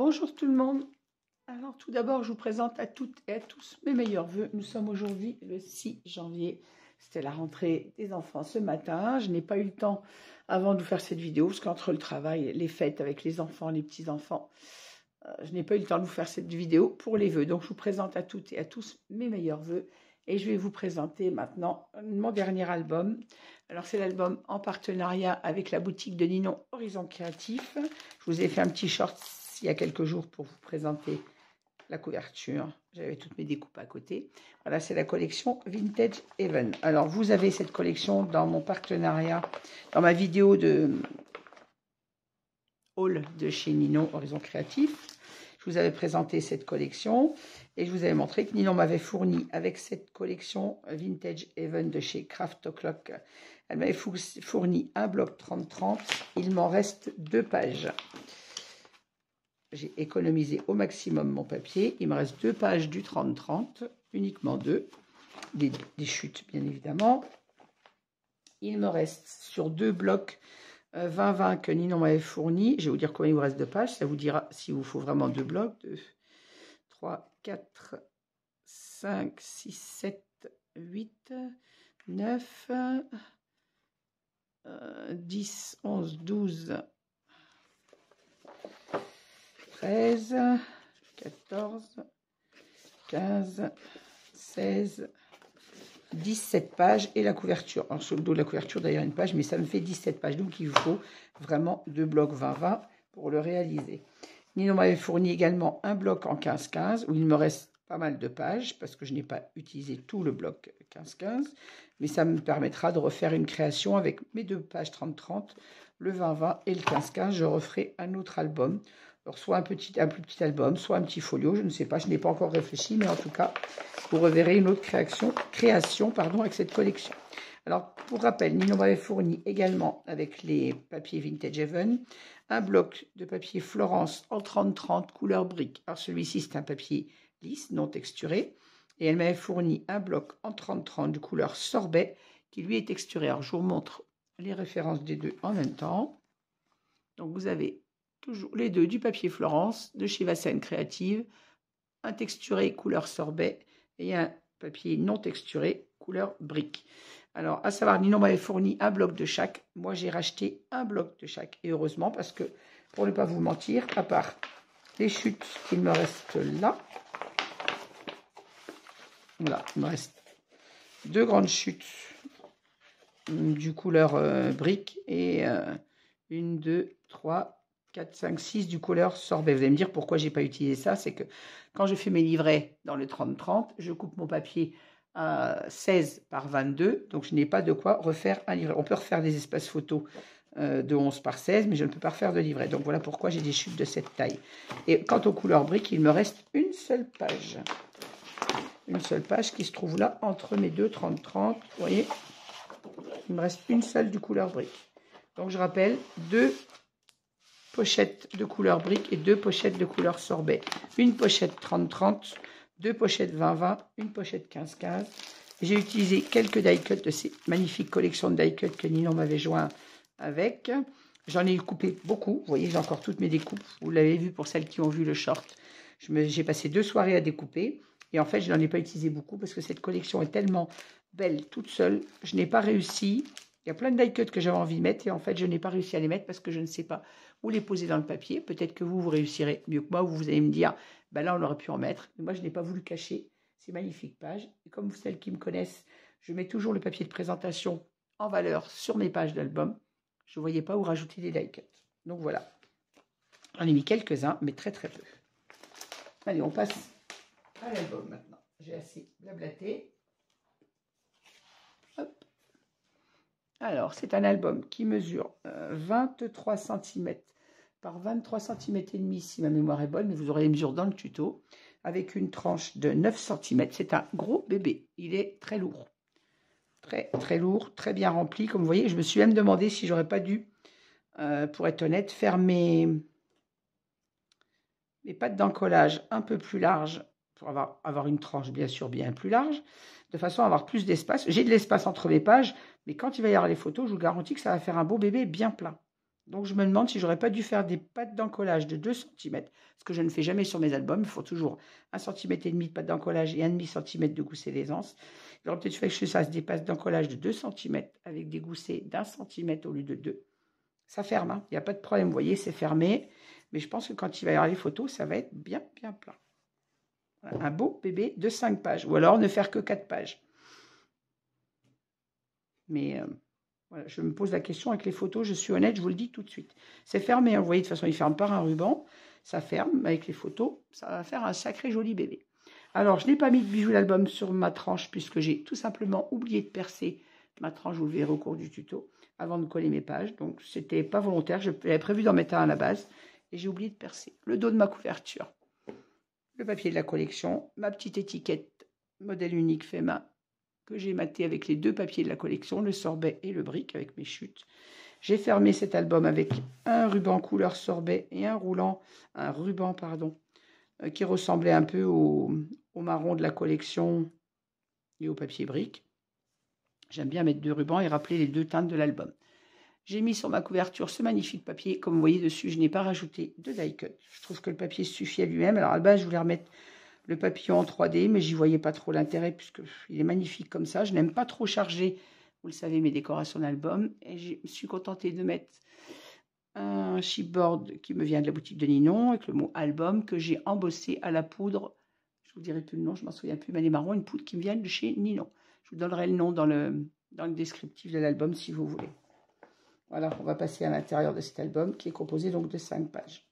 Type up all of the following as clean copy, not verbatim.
Bonjour tout le monde. Alors tout d'abord, je vous présente à toutes et à tous mes meilleurs vœux. Nous sommes aujourd'hui le 6 janvier. C'était la rentrée des enfants ce matin. Je n'ai pas eu le temps avant de vous faire cette vidéo parce qu'entre le travail, les fêtes avec les enfants, les petits-enfants, je n'ai pas eu le temps de vous faire cette vidéo pour les vœux. Donc je vous présente à toutes et à tous mes meilleurs vœux. Et je vais vous présenter maintenant mon dernier album. Alors c'est l'album en partenariat avec la boutique de Ninon Horizon Créatif. Je vous ai fait un petit short il y a quelques jours pour vous présenter la couverture. J'avais toutes mes découpes à côté. Voilà, c'est la collection Vintage Heaven. Alors vous avez cette collection dans mon partenariat, dans ma vidéo de haul de chez Ninon Horizon Créatif. Je vous avais présenté cette collection et je vous avais montré que Ninon m'avait fourni avec cette collection Vintage Heaven de chez Craft O'Clock. Elle m'avait fourni un bloc 30-30. Il m'en reste 2 pages. J'ai économisé au maximum mon papier. Il me reste 2 pages du 30-30, uniquement 2. Des chutes, bien évidemment. Il me reste sur 2 blocs 20-20 que Ninon m'avait fourni. Je vais vous dire combien il vous reste de pages. Ça vous dira s'il vous faut vraiment 2 blocs. 2, 3, 4, 5, 6, 7, 8, 9, 10, 11, 12, 13, 14, 15, 16, 17 pages et la couverture. Alors sur le dos de la couverture d'ailleurs une page, mais ça me fait 17 pages. Donc il vous faut vraiment 2 blocs 20-20 pour le réaliser. Ninon m'avait fourni également un bloc en 15-15 où il me reste pas mal de pages parce que je n'ai pas utilisé tout le bloc 15-15. Mais ça me permettra de refaire une création avec mes 2 pages 30-30, le 20-20 et le 15-15. Je referai un autre album. Alors, soit un plus petit album, soit un petit folio, je ne sais pas, je n'ai pas encore réfléchi, mais en tout cas, vous reverrez une autre création avec cette collection. Alors, pour rappel, Ninon m'avait fourni également avec les papiers Vintage Heaven un bloc de papier Florence en 30-30 couleur brique. Alors, celui-ci, c'est un papier lisse, non texturé, et elle m'avait fourni un bloc en 30-30 de couleur sorbet qui lui est texturé. Alors, je vous montre les références des deux en même temps. Donc, vous avez toujours les deux du papier Florence de chez Vassen Créative, un texturé couleur sorbet et un papier non texturé couleur brique. Alors, à savoir, Ninon m'avait fourni un bloc de chaque. Moi, j'ai racheté un bloc de chaque. Et heureusement, parce que, pour ne pas vous mentir, à part les chutes qu'il me reste là, voilà, il me reste 2 grandes chutes du couleur brique et 1, 2, 3, 4, 5, 6 du couleur sorbet. Vous allez me dire pourquoi je n'ai pas utilisé ça. C'est que quand je fais mes livrets dans le 30-30, je coupe mon papier à 16 par 22. Donc, je n'ai pas de quoi refaire un livret. On peut refaire des espaces photos de 11 par 16, mais je ne peux pas refaire de livret. Donc, voilà pourquoi j'ai des chutes de cette taille. Et quant aux couleurs briques, il me reste une seule page. Une seule page qui se trouve là, entre mes deux 30-30. Vous voyez, il me reste une seule du couleur brique. Donc, je rappelle, 2 pochettes de couleur brique et 2 pochettes de couleur sorbet. Une pochette 30-30, 2 pochettes 20-20, une pochette 15-15. J'ai utilisé quelques die-cuts de ces magnifiques collections de die-cuts que Ninon m'avait joint avec. J'en ai coupé beaucoup. Vous voyez, j'ai encore toutes mes découpes. Vous l'avez vu pour celles qui ont vu le short. J'ai passé 2 soirées à découper. Et en fait, je n'en ai pas utilisé beaucoup parce que cette collection est tellement belle toute seule. Je n'ai pas réussi. Il y a plein de die-cuts que j'avais envie de mettre et en fait, je n'ai pas réussi à les mettre parce que je ne sais pas où les poser dans le papier. Peut-être que vous réussirez mieux que moi, ou vous allez me dire, ben là, on aurait pu en mettre. Mais moi, je n'ai pas voulu cacher ces magnifiques pages. Et comme celles qui me connaissent, je mets toujours le papier de présentation en valeur sur mes pages d'album. Je ne voyais pas où rajouter des die-cuts. Donc voilà. J'en ai mis quelques-uns, mais très très peu. Allez, on passe à l'album maintenant. J'ai assez blablaté. Hop. Alors, c'est un album qui mesure 23 cm par 23 cm et demi si ma mémoire est bonne, mais vous aurez les mesures dans le tuto, avec une tranche de 9 cm. C'est un gros bébé. Il est très lourd. Très, très lourd, très bien rempli. Comme vous voyez, je me suis même demandé si j'aurais pas dû, pour être honnête, faire mes pattes d'encollage un peu plus larges pour avoir une tranche bien sûr bien plus large, de façon à avoir plus d'espace. J'ai de l'espace entre mes pages, mais quand il va y avoir les photos, je vous garantis que ça va faire un beau bébé bien plein. Donc, je me demande si j'aurais pas dû faire des pattes d'encollage de 2 cm, ce que je ne fais jamais sur mes albums. Il faut toujours 1,5 cm de pattes d'encollage et 1,5 cm de gousset d'aisance. Il aurait peut-être fallu que je fasse des pattes d'encollage de 2 cm avec des goussets d'1 cm au lieu de 2. Ça ferme, hein. Il n'y a pas de problème. Vous voyez, c'est fermé. Mais je pense que quand il va y avoir les photos, ça va être bien, bien plein. Voilà, un beau bébé de 5 pages. Ou alors ne faire que 4 pages. Mais voilà, je me pose la question avec les photos. Je suis honnête, je vous le dis tout de suite. C'est fermé, hein. Vous voyez, de toute façon, il ferme par un ruban. Ça ferme. Avec les photos, ça va faire un sacré joli bébé. Alors, je n'ai pas mis de bijoux d'album sur ma tranche puisque j'ai tout simplement oublié de percer ma tranche. Vous le verrez au cours du tuto avant de coller mes pages. Donc, c'était pas volontaire. J'avais prévu d'en mettre un à la base et j'ai oublié de percer. Le dos de ma couverture, le papier de la collection, ma petite étiquette modèle unique fait main que j'ai maté avec les 2 papiers de la collection, le sorbet et le brick avec mes chutes. J'ai fermé cet album avec un ruban couleur sorbet et un ruban, qui ressemblait un peu au marron de la collection et au papier brick. J'aime bien mettre 2 rubans et rappeler les 2 teintes de l'album. J'ai mis sur ma couverture ce magnifique papier. Comme vous voyez dessus, je n'ai pas rajouté de die cut. Je trouve que le papier suffit à lui-même. Alors à la base, je voulais remettre le papillon en 3D, mais j'y voyais pas trop l'intérêt puisqu'il est magnifique comme ça. Je n'aime pas trop charger, vous le savez, mes décorations d'album. Et je me suis contentée de mettre un chipboard qui me vient de la boutique de Ninon avec le mot album que j'ai embossé à la poudre. Je vous dirai plus le nom, je m'en souviens plus, mais elle est marron, une poudre qui me vient de chez Ninon. Je vous donnerai le nom dans le descriptif de l'album si vous voulez. Voilà, on va passer à l'intérieur de cet album qui est composé donc de 5 pages.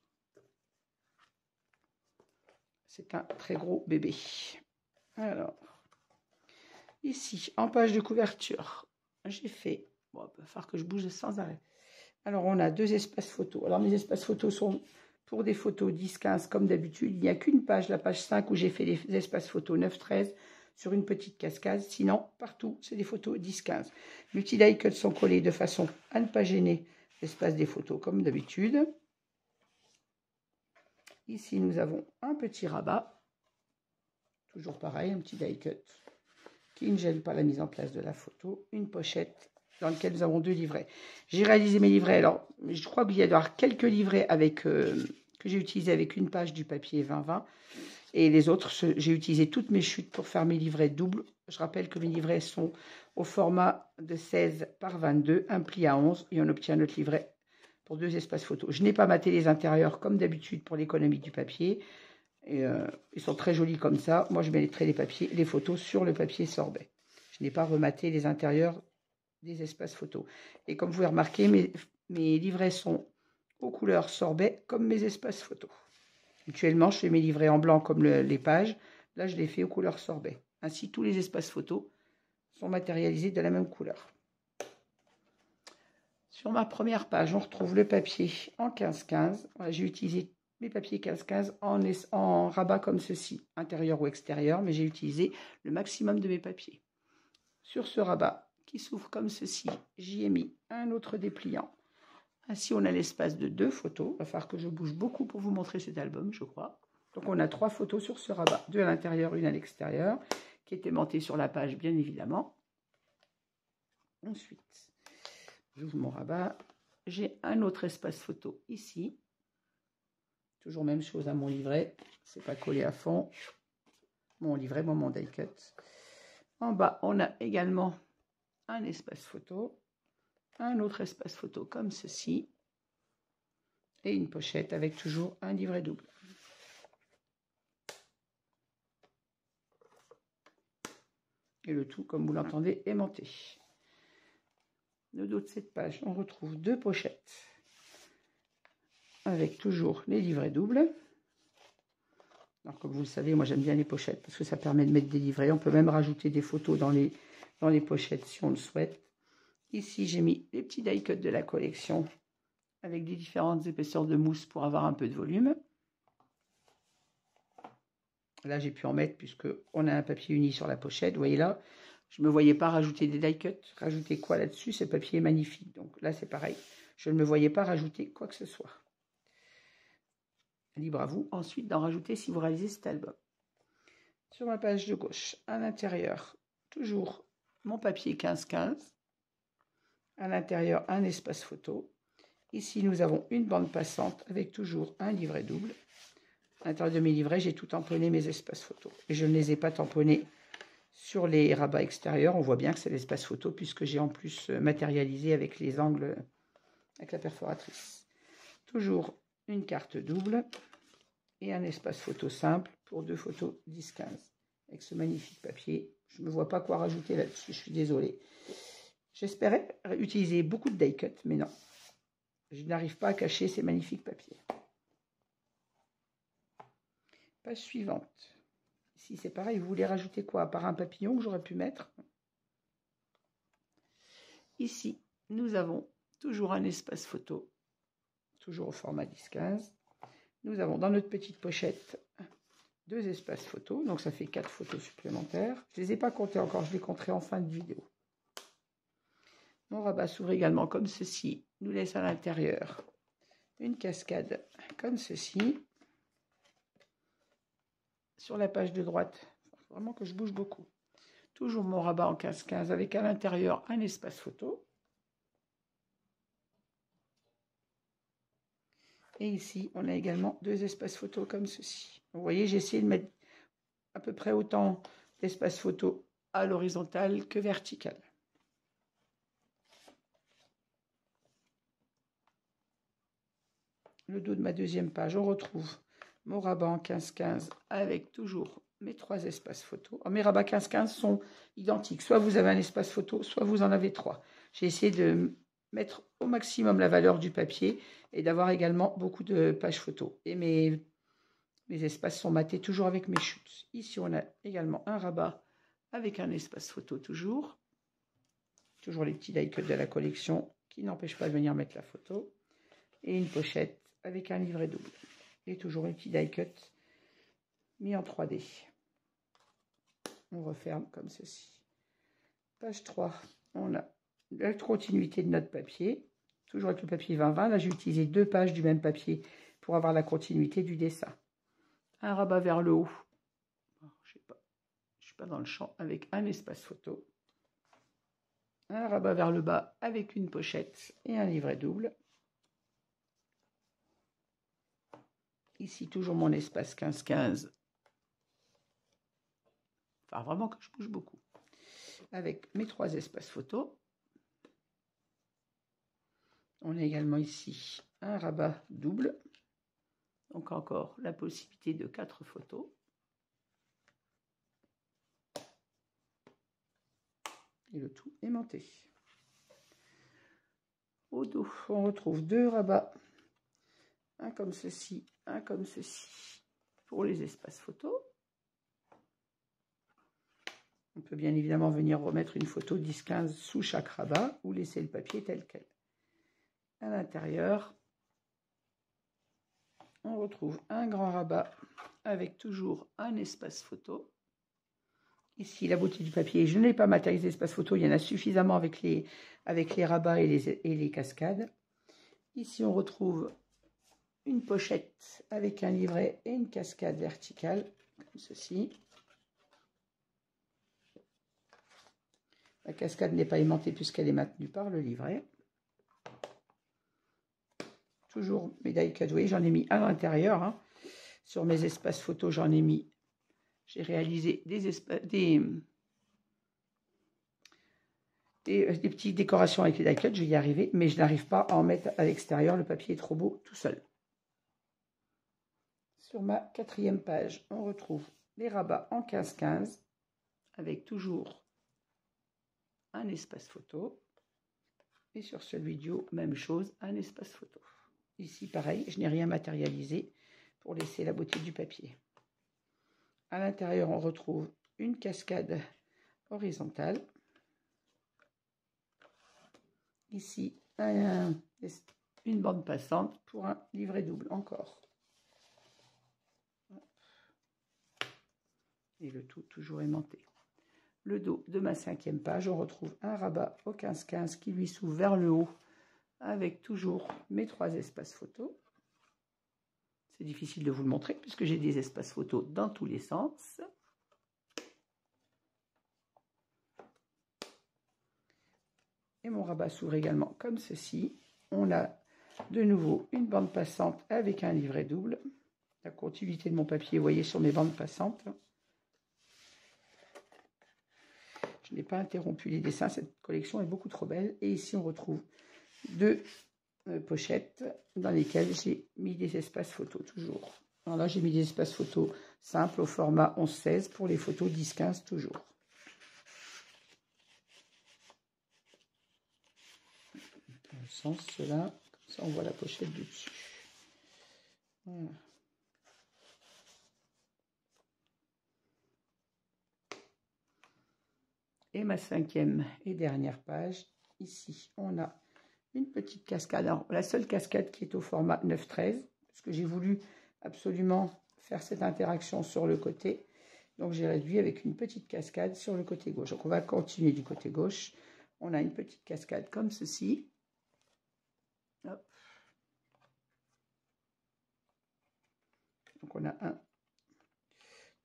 C'est un très gros bébé. Alors, ici, en page de couverture, j'ai fait... Bon, il va falloir que je bouge sans arrêt. Alors, on a 2 espaces photos. Alors, mes espaces photos sont pour des photos 10-15 comme d'habitude. Il n'y a qu'une page, la page 5, où j'ai fait les espaces photos 9-13 sur une petite cascade. Sinon, partout, c'est des photos 10-15. Les petits die cuts sont collés de façon à ne pas gêner l'espace des photos comme d'habitude. Ici, nous avons un petit rabat. Toujours pareil, un petit die cut qui ne gêne pas la mise en place de la photo. Une pochette dans laquelle nous avons 2 livrets. J'ai réalisé mes livrets. Alors, je crois qu'il y a d'avoir quelques livrets avec, que j'ai utilisé avec une page du papier 20-20. Et les autres, j'ai utilisé toutes mes chutes pour faire mes livrets doubles. Je rappelle que mes livrets sont au format de 16 par 22, un pli à 11. Et on obtient notre livret pour 2 espaces photos. Je n'ai pas maté les intérieurs comme d'habitude pour l'économie du papier. Et, ils sont très jolis comme ça. Moi, je mettrai les photos sur le papier sorbet. Je n'ai pas rematé les intérieurs des espaces photos. Et comme vous pouvez remarquer, mes livrets sont aux couleurs sorbet comme mes espaces photos. Actuellement, je fais mes livrets en blanc comme les pages. Là, je les fais aux couleurs sorbet. Ainsi, tous les espaces photos sont matérialisés de la même couleur. Sur ma première page, on retrouve le papier en 15-15. Voilà, j'ai utilisé mes papiers 15-15 en rabat comme ceci, intérieur ou extérieur, mais j'ai utilisé le maximum de mes papiers. Sur ce rabat qui s'ouvre comme ceci, j'y ai mis un autre dépliant. Ainsi, on a l'espace de 2 photos. Il va falloir que je bouge beaucoup pour vous montrer cet album, je crois. Donc, on a 3 photos sur ce rabat, 2 à l'intérieur, une à l'extérieur, qui est aimantée sur la page, bien évidemment. Ensuite, j'ouvre mon rabat. J'ai un autre espace photo ici. Toujours même chose à mon livret. C'est pas collé à fond. Mon livret, mon die cut. En bas, on a également un espace photo. Un autre espace photo comme ceci. Et une pochette avec toujours un livret double. Et le tout, comme vous l'entendez, aimanté. Le dos de cette page, on retrouve 2 pochettes. Avec toujours les livrets doubles. Alors, comme vous le savez, moi j'aime bien les pochettes parce que ça permet de mettre des livrets. On peut même rajouter des photos dans les pochettes si on le souhaite. Ici, j'ai mis les petits die cuts de la collection avec des différentes épaisseurs de mousse pour avoir un peu de volume. Là, j'ai pu en mettre puisqu'on a un papier uni sur la pochette. Vous voyez là, je ne me voyais pas rajouter des die cuts. Rajouter quoi là-dessus? Ce papier est magnifique. Donc là, c'est pareil. Je ne me voyais pas rajouter quoi que ce soit. Libre à vous ensuite d'en rajouter si vous réalisez cet album. Sur ma page de gauche, à l'intérieur, toujours mon papier 15-15. À l'intérieur, un espace photo. Ici, nous avons une bande passante avec toujours un livret double. À l'intérieur de mes livrets, j'ai tout tamponné mes espaces photos. Et je ne les ai pas tamponnés sur les rabats extérieurs. On voit bien que c'est l'espace photo puisque j'ai en plus matérialisé avec les angles, avec la perforatrice. Toujours une carte double et un espace photo simple pour 2 photos 10-15. Avec ce magnifique papier. Je ne vois pas quoi rajouter là-dessus, je suis désolée. J'espérais utiliser beaucoup de die cut, mais non. Je n'arrive pas à cacher ces magnifiques papiers. Page suivante. Ici, c'est pareil. Vous voulez rajouter quoi? À part un papillon que j'aurais pu mettre. Ici, nous avons toujours un espace photo. Toujours au format 10-15. Nous avons dans notre petite pochette 2 espaces photos. Donc, ça fait 4 photos supplémentaires. Je ne les ai pas comptés encore. Je les compterai en fin de vidéo. Mon rabat s'ouvre également comme ceci. Nous laisse à l'intérieur une cascade comme ceci. Sur la page de droite, il faut vraiment que je bouge beaucoup. Toujours mon rabat en 15-15 avec à l'intérieur un espace photo. Et ici, on a également 2 espaces photo comme ceci. Vous voyez, j'ai essayé de mettre à peu près autant d'espace photo à l'horizontale que vertical. Le dos de ma deuxième page, on retrouve mon rabat en 15-15 avec toujours mes 3 espaces photo. Mes rabats 15-15 sont identiques. Soit vous avez un espace photo, soit vous en avez 3. J'ai essayé de mettre au maximum la valeur du papier et d'avoir également beaucoup de pages photo. Et mes espaces sont matés toujours avec mes chutes. Ici, on a également un rabat avec un espace photo toujours. Toujours les petits die cut de la collection qui n'empêchent pas de venir mettre la photo. Et une pochette avec un livret double. Et toujours un petit die cut mis en 3D. On referme comme ceci. Page 3, on a la continuité de notre papier. Toujours avec le papier 20-20. Là, j'ai utilisé 2 pages du même papier pour avoir la continuité du dessin. Un rabat vers le haut. Je sais pas, je suis pas dans le champ avec un espace photo. Un rabat vers le bas avec une pochette et un livret double. Ici, toujours mon espace 15-15. Enfin, vraiment que je bouge beaucoup. Avec mes 3 espaces photos. On a également ici un rabat double. Donc encore la possibilité de 4 photos. Et le tout aimanté. Au dos, on retrouve 2 rabats. Un comme ceci, un comme ceci. Pour les espaces photos. On peut bien évidemment venir remettre une photo 10-15 sous chaque rabat ou laisser le papier tel quel. À l'intérieur, on retrouve un grand rabat avec toujours un espace photo. Ici, la beauté du papier, je n'ai pas matérialisé l'espace photo, il y en a suffisamment avec les rabats et les cascades. Ici, on retrouve une pochette avec un livret et une cascade verticale, comme ceci. La cascade n'est pas aimantée puisqu'elle est maintenue par le livret. Toujours mes die cut, oui, j'en ai mis à l'intérieur. Hein. Sur mes espaces photos, j'en ai mis. J'ai réalisé des petites décorations avec les die cut, je vais y arriver, mais je n'arrive pas à en mettre à l'extérieur. Le papier est trop beau tout seul. Sur ma 4e page, on retrouve les rabats en 15-15 avec toujours un espace photo. Et sur celui du haut, même chose, un espace photo. Ici, pareil, je n'ai rien matérialisé pour laisser la beauté du papier. À l'intérieur, on retrouve une cascade horizontale. Ici, une bande passante pour un livret double encore. Et le tout toujours aimanté. Le dos de ma 5e page, on retrouve un rabat au 15-15 qui lui s'ouvre vers le haut avec toujours mes 3 espaces photos. C'est difficile de vous le montrer puisque j'ai des espaces photos dans tous les sens. Et mon rabat s'ouvre également comme ceci. On a de nouveau une bande passante avec un livret double. La continuité de mon papier, vous voyez, sur mes bandes passantes. Je n'ai pas interrompu les dessins, cette collection est beaucoup trop belle. Et ici, on retrouve deux pochettes dans lesquelles j'ai mis des espaces photos, toujours. Alors là, j'ai mis des espaces photos simples au format 11-16 pour les photos 10-15, toujours. Dans le sens, cela, comme ça, on voit la pochette du dessus. Voilà. Et ma cinquième et dernière page, ici, on a une petite cascade. Alors, la seule cascade qui est au format 9-13, parce que j'ai voulu absolument faire cette interaction sur le côté. Donc, j'ai réduit avec une petite cascade sur le côté gauche. Donc, on va continuer du côté gauche. On a une petite cascade comme ceci. Hop. Donc, on a 1,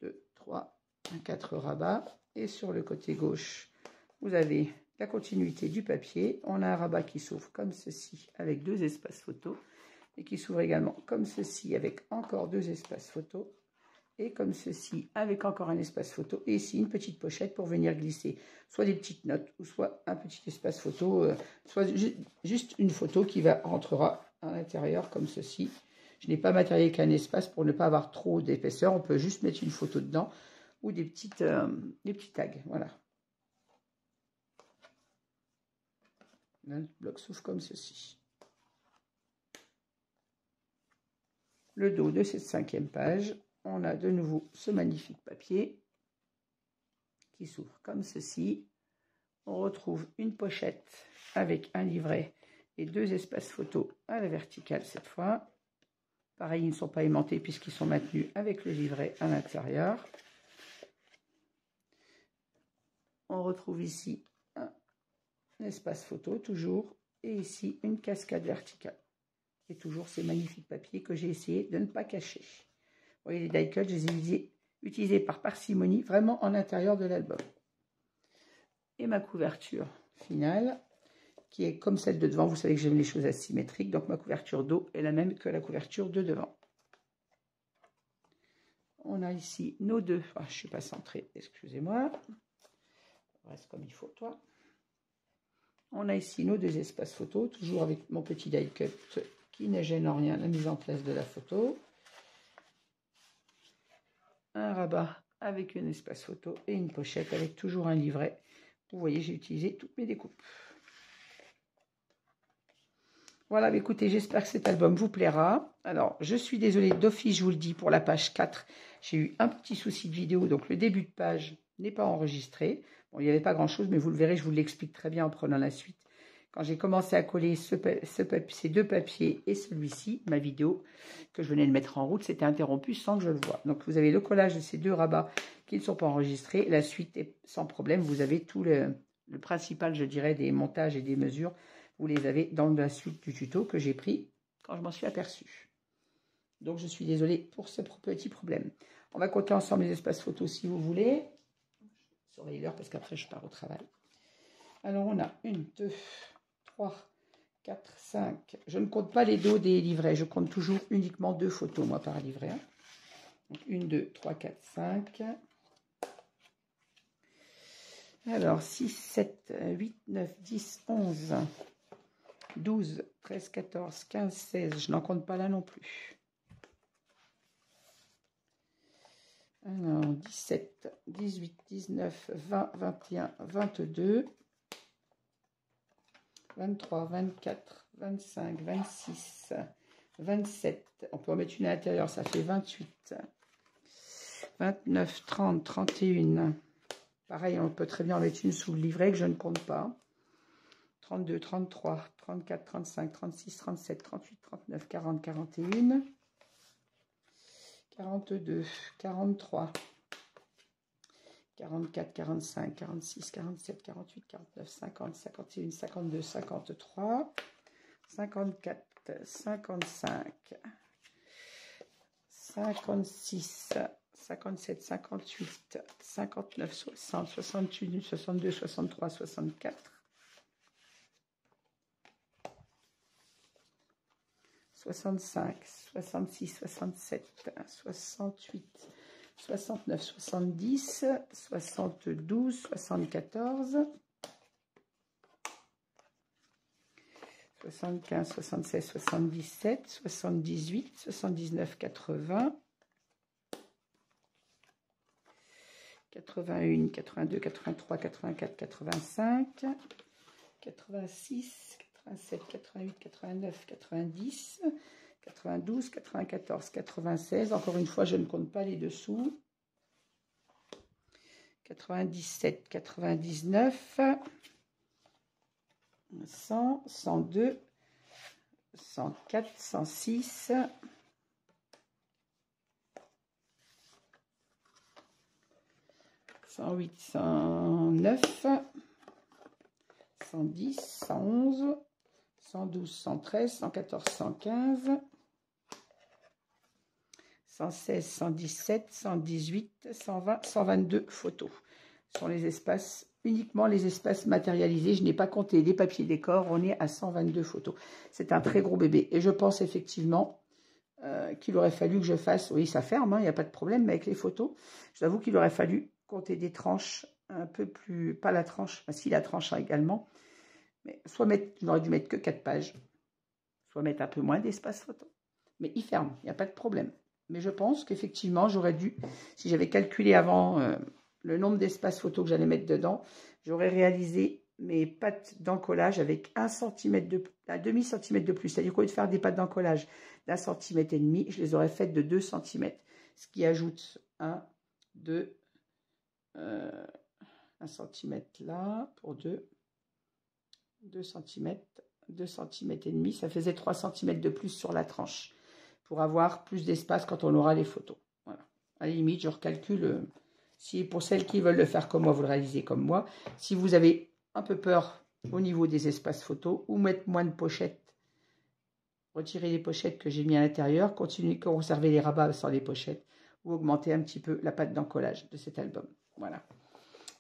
2, 3, 4 rabats. Et sur le côté gauche, vous avez la continuité du papier. On a un rabat qui s'ouvre comme ceci avec 2 espaces photos et qui s'ouvre également comme ceci avec encore 2 espaces photos et comme ceci avec encore un espace photo et ici une petite pochette pour venir glisser soit des petites notes ou soit un petit espace photo, soit juste une photo qui rentrera à l'intérieur comme ceci. Je n'ai pas matérialisé qu'un espace pour ne pas avoir trop d'épaisseur. On peut juste mettre une photo dedans ou des petits tags, voilà. Là, le bloc s'ouvre comme ceci. Le dos de cette 5e page, on a de nouveau ce magnifique papier qui s'ouvre comme ceci. On retrouve une pochette avec un livret et 2 espaces photos à la verticale cette fois. Pareil, ils ne sont pas aimantés puisqu'ils sont maintenus avec le livret à l'intérieur. On retrouve ici un espace photo, toujours, et ici une cascade verticale. Et toujours ces magnifiques papiers que j'ai essayé de ne pas cacher. Vous voyez, les die cuts, je les ai utilisés par parcimonie, vraiment en intérieur de l'album. Et ma couverture finale, qui est comme celle de devant. Vous savez que j'aime les choses asymétriques, donc ma couverture dos est la même que la couverture de devant. On a ici nos deux. Ah, je ne suis pas centrée, excusez-moi. Reste comme il faut, toi. On a ici nos 2 espaces photos, toujours avec mon petit die cut qui ne gêne en rien la mise en place de la photo. Un rabat avec un espace photo et une pochette avec toujours un livret. Vous voyez, j'ai utilisé toutes mes découpes. Voilà, écoutez, j'espère que cet album vous plaira. Alors, je suis désolée d'office, je vous le dis, pour la page 4. J'ai eu un petit souci de vidéo, donc le début de page n'est pas enregistré. Bon, il n'y avait pas grand-chose, mais vous le verrez, je vous l'explique très bien en prenant la suite. Quand j'ai commencé à coller ces 2 papiers et celui-ci, ma vidéo que je venais de mettre en route, c'était interrompu sans que je le voie. Donc, vous avez le collage de ces 2 rabats qui ne sont pas enregistrés. La suite est sans problème. Vous avez tout le principal, je dirais, des montages et des mesures. Vous les avez dans la suite du tuto que j'ai pris quand je m'en suis aperçue. Donc, je suis désolée pour ce petit problème. On va compter ensemble les espaces photos si vous voulez. Surveillez l'heure parce qu'après, je pars au travail. Alors, on a 1, 2, 3, 4, 5. Je ne compte pas les dos des livrets. Je compte toujours uniquement 2 photos, moi, par livret. Donc, 1, 2, 3, 4, 5. Alors, 6, 7, 8, 9, 10, 11... 12, 13, 14, 15, 16, je n'en compte pas là non plus. Alors, 17, 18, 19, 20, 21, 22, 23, 24, 25, 26, 27. On peut en mettre une à l'intérieur, ça fait 28, 29, 30, 31. Pareil, on peut très bien en mettre une sous le livret que je ne compte pas. 32, 33, 34, 35, 36, 37, 38, 39, 40, 41, 42, 43, 44, 45, 46, 47, 48, 49, 50, 51, 52, 53, 54, 55, 56, 57, 58, 59, 60, 61, 62, 63, 64, 65, 66, 67, 68, 69, 70, 72, 74, 75, 76, 77, 78, 79, 80, 81, 82, 83, 84, 85, 86, 87, 88, 89, 90, 92, 94, 96. Encore une fois, je ne compte pas les dessous. 97, 99, 100, 102, 104, 106, 108, 109, 110, 111, 112, 113, 114, 115, 116, 117, 118, 120, 122 photos. Ce sont les espaces, uniquement les espaces matérialisés. Je n'ai pas compté les papiers décors. On est à 122 photos. C'est un très gros bébé. Et je pense effectivement qu'il aurait fallu que je fasse... Oui, ça ferme, il n'y a pas de problème. Mais avec les photos, je vous avoue qu'il aurait fallu compter des tranches un peu plus... Pas la tranche, enfin, si la tranche également. Mais soit mettre... Je n'aurais dû mettre que 4 pages. Soit mettre un peu moins d'espace photo. Mais il ferme, il n'y a pas de problème. Mais je pense qu'effectivement, j'aurais dû... Si j'avais calculé avant... le nombre d'espaces photo que j'allais mettre dedans, j'aurais réalisé mes pattes d'encollage avec 1 cm un demi-centimètre de plus. C'est-à-dire qu'au lieu de faire des pattes d'encollage d'1,5 cm, je les aurais faites de 2 cm. Ce qui ajoute 1, 2, 1 cm là pour 2 cm, 2 cm et demi. Ça faisait 3 cm de plus sur la tranche pour avoir plus d'espace quand on aura les photos. Voilà. À la limite, je recalcule... Si pour celles qui veulent le faire comme moi, vous le réalisez comme moi. Si vous avez un peu peur au niveau des espaces photos ou mettre moins de pochettes, retirez les pochettes que j'ai mis à l'intérieur, continuez à conserver les rabats sans les pochettes ou augmenter un petit peu la pâte d'encollage de cet album. Voilà.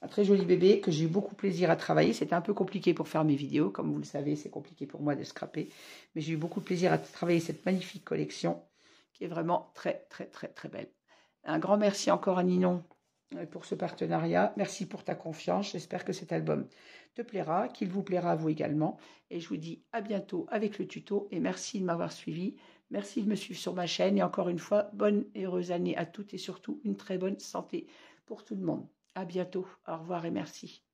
Un très joli bébé que j'ai eu beaucoup plaisir à travailler. C'était un peu compliqué pour faire mes vidéos. Comme vous le savez, c'est compliqué pour moi de scraper. Mais j'ai eu beaucoup de plaisir à travailler cette magnifique collection qui est vraiment très, très, très, très belle. Un grand merci encore à Ninon pour ce partenariat. Merci pour ta confiance. J'espère que cet album te plaira, qu'il vous plaira à vous également. Et je vous dis à bientôt avec le tuto. Et merci de m'avoir suivi. Merci de me suivre sur ma chaîne. Et encore une fois, bonne et heureuse année à toutes et surtout une très bonne santé pour tout le monde. À bientôt. Au revoir et merci.